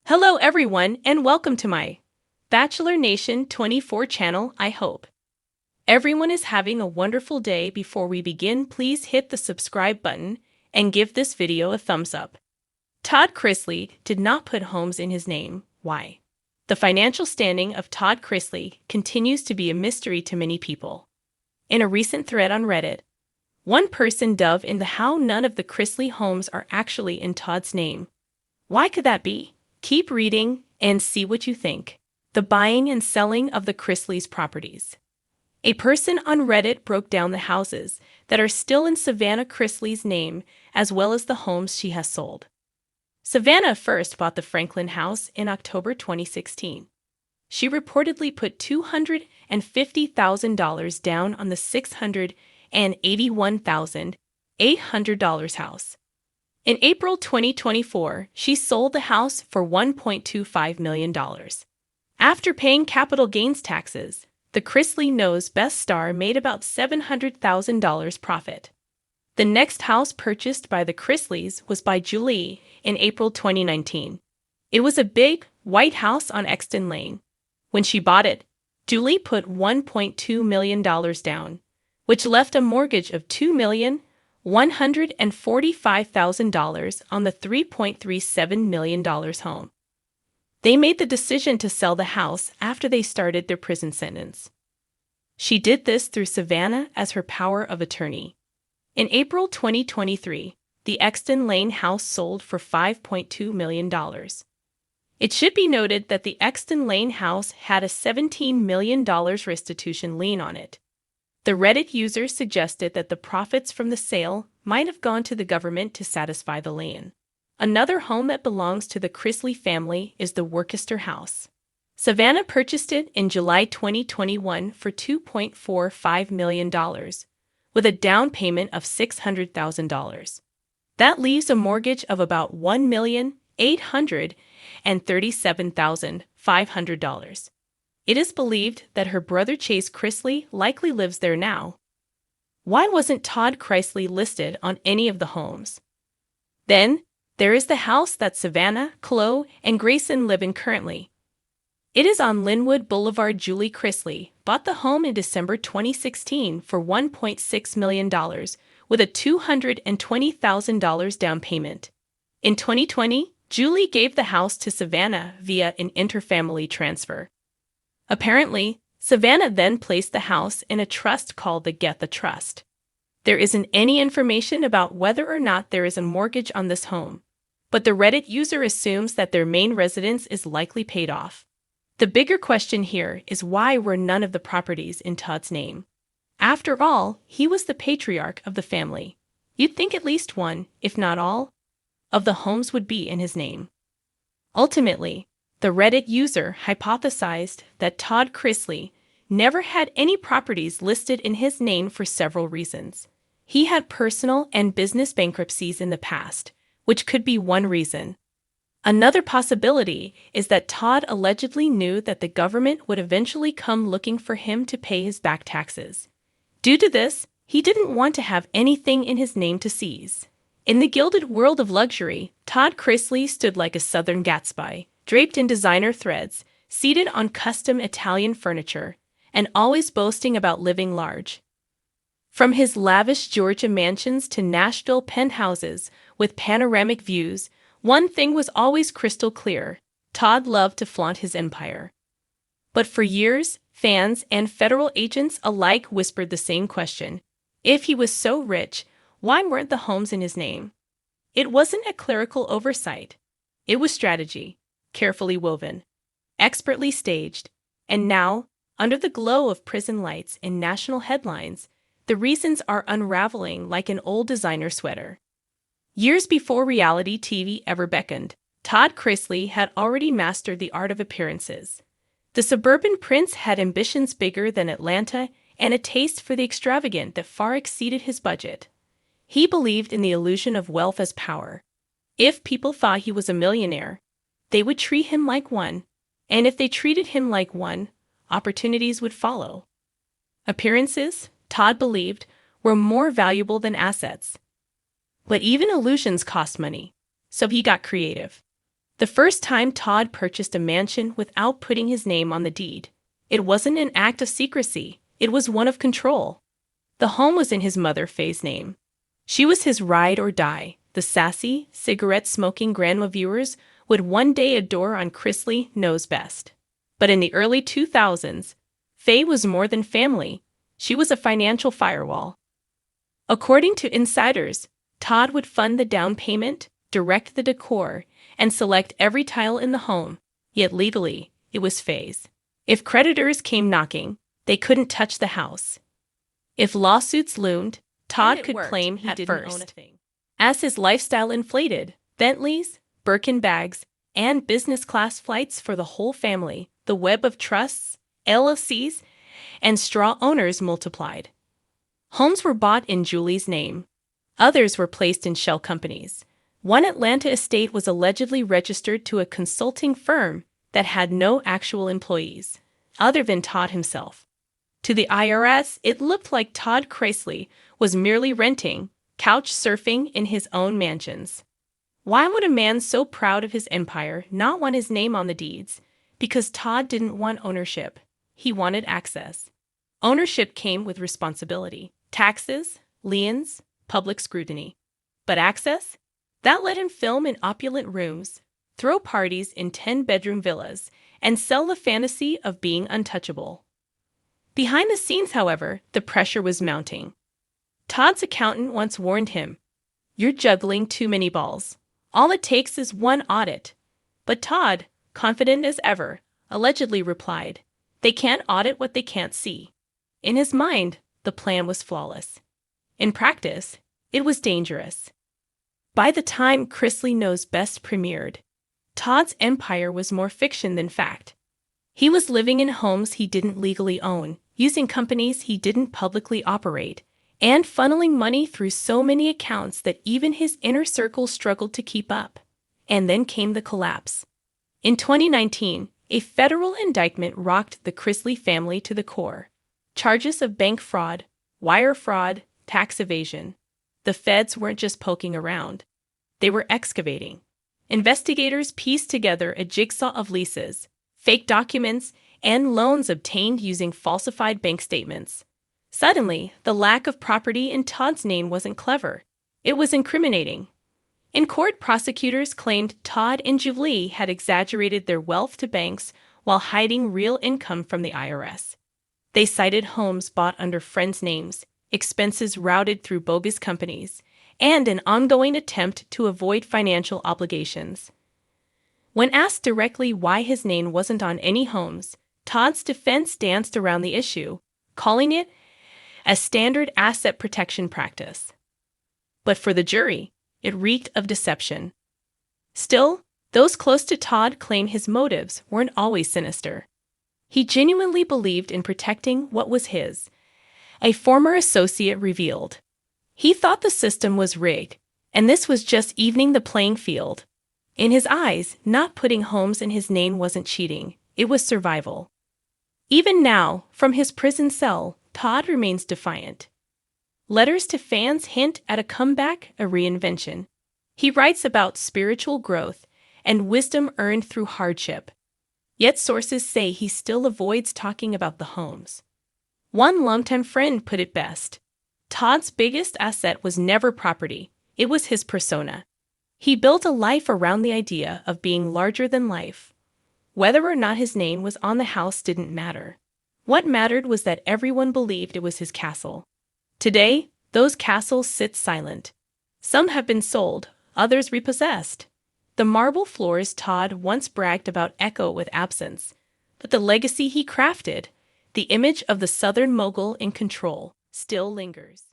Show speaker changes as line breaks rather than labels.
Hello everyone and welcome to my Bachelor Nation 24 channel. I hope everyone is having a wonderful day. Before we begin, please hit the subscribe button and give this video a thumbs up. Todd Chrisley did not put homes in his name. Why? The financial standing of Todd Chrisley continues to be a mystery to many people. In a recent thread on Reddit, one person dove into how none of the Chrisley homes are actually in Todd's name. Why could that be? Keep reading and see what you think. The buying and selling of the Chrisley's properties. A person on Reddit broke down the houses that are still in Savannah Chrisley's name, as well as the homes she has sold. Savannah first bought the Franklin house in October 2016. She reportedly put $250,000 down on the $681,800 house. In April 2024, she sold the house for $1.25 million. After paying capital gains taxes, the Chrisley Knows Best star made about $700,000 profit. The next house purchased by the Chrisleys was by Julie in April 2019. It was a big, white house on Exton Lane. When she bought it, Julie put $1.2 million down, which left a mortgage of $2,145,000 on the $3.37 million home. They made the decision to sell the house after they started their prison sentence. She did this through Savannah as her power of attorney. In April 2023, the Exton Lane house sold for $5.2 million. It should be noted that the Exton Lane house had a $17 million restitution lien on it. The Reddit user suggested that the profits from the sale might have gone to the government to satisfy the lien. Another home that belongs to the Chrisley family is the Worcester house. Savannah purchased it in July 2021 for $2.45 million, with a down payment of $600,000. That leaves a mortgage of about $1,837,500. It is believed that her brother Chase Chrisley likely lives there now. Why wasn't Todd Chrisley listed on any of the homes? Then, there is the house that Savannah, Chloe, and Grayson live in currently. It is on Linwood Boulevard. Julie Chrisley bought the home in December 2016 for $1.6 million, with a $220,000 down payment. In 2020, Julie gave the house to Savannah via an interfamily transfer. Apparently, Savannah then placed the house in a trust called the Get the Trust. There isn't any information about whether or not there is a mortgage on this home, but the Reddit user assumes that their main residence is likely paid off. The bigger question here is why were none of the properties in Todd's name? After all, he was the patriarch of the family. You'd think at least one, if not all, of the homes would be in his name. Ultimately, the Reddit user hypothesized that Todd Chrisley never had any properties listed in his name for several reasons. He had personal and business bankruptcies in the past, which could be one reason. Another possibility is that Todd allegedly knew that the government would eventually come looking for him to pay his back taxes. Due to this, he didn't want to have anything in his name to seize. In the gilded world of luxury, Todd Chrisley stood like a Southern Gatsby, draped in designer threads, seated on custom Italian furniture, and always boasting about living large. From his lavish Georgia mansions to Nashville penthouses with panoramic views, one thing was always crystal clear: Todd loved to flaunt his empire. But for years, fans and federal agents alike whispered the same question: if he was so rich, why weren't the homes in his name? It wasn't a clerical oversight. It was strategy. Carefully woven, expertly staged, and now, under the glow of prison lights and national headlines, the reasons are unraveling like an old designer sweater. Years before reality TV ever beckoned, Todd Chrisley had already mastered the art of appearances. The suburban prince had ambitions bigger than Atlanta and a taste for the extravagant that far exceeded his budget. He believed in the illusion of wealth as power. If people thought he was a millionaire, they would treat him like one, and if they treated him like one, opportunities would follow. Appearances, Todd believed, were more valuable than assets. But even illusions cost money, so he got creative. The first time Todd purchased a mansion without putting his name on the deed, it wasn't an act of secrecy, it was one of control. The home was in his mother Faye's name. She was his ride or die. The sassy, cigarette-smoking grandma viewers would one day adore on Chrisley Knows Best. But in the early 2000s, Faye was more than family. She was a financial firewall. According to insiders, Todd would fund the down payment, direct the decor, and select every tile in the home, yet legally, it was Faye's. If creditors came knocking, they couldn't touch the house. If lawsuits loomed, Todd could claim he didn't own a thing. As his lifestyle inflated, Bentleys, Birkin bags, and business-class flights for the whole family, the web of trusts, LLCs, and straw owners multiplied. Homes were bought in Julie's name. Others were placed in shell companies. One Atlanta estate was allegedly registered to a consulting firm that had no actual employees, other than Todd himself. To the IRS, it looked like Todd Chrisley was merely renting, couch surfing in his own mansions. Why would a man so proud of his empire not want his name on the deeds? Because Todd didn't want ownership. He wanted access. Ownership came with responsibility, taxes, liens, public scrutiny. But access? That let him film in opulent rooms, throw parties in 10-bedroom villas, and sell the fantasy of being untouchable. Behind the scenes, however, the pressure was mounting. Todd's accountant once warned him, "You're juggling too many balls. All it takes is one audit." But Todd, confident as ever, allegedly replied, "They can't audit what they can't see." In his mind, the plan was flawless. In practice, it was dangerous. By the time Chrisley Knows Best premiered, Todd's empire was more fiction than fact. He was living in homes he didn't legally own, using companies he didn't publicly operate, and funneling money through so many accounts that even his inner circle struggled to keep up. And then came the collapse. In 2019, a federal indictment rocked the Chrisley family to the core. Charges of bank fraud, wire fraud, tax evasion. The feds weren't just poking around. They were excavating. Investigators pieced together a jigsaw of leases, fake documents, and loans obtained using falsified bank statements. Suddenly, the lack of property in Todd's name wasn't clever. It was incriminating. In court, prosecutors claimed Todd and Julie had exaggerated their wealth to banks while hiding real income from the IRS. They cited homes bought under friends' names, expenses routed through bogus companies, and an ongoing attempt to avoid financial obligations. When asked directly why his name wasn't on any homes, Todd's defense danced around the issue, calling it a standard asset protection practice. But for the jury, it reeked of deception. Still, those close to Todd claim his motives weren't always sinister. He genuinely believed in protecting what was his. A former associate revealed. He thought the system was rigged, and this was just evening the playing field. In his eyes, not putting homes in his name wasn't cheating, it was survival. Even now, from his prison cell, Todd remains defiant. Letters to fans hint at a comeback, a reinvention. He writes about spiritual growth and wisdom earned through hardship. Yet sources say he still avoids talking about the homes. One longtime friend put it best. Todd's biggest asset was never property, it was his persona. He built a life around the idea of being larger than life. Whether or not his name was on the house didn't matter. What mattered was that everyone believed it was his castle. Today, those castles sit silent. Some have been sold, others repossessed. The marble floors Todd once bragged about echo with absence, but the legacy he crafted, the image of the Southern mogul in control, still lingers.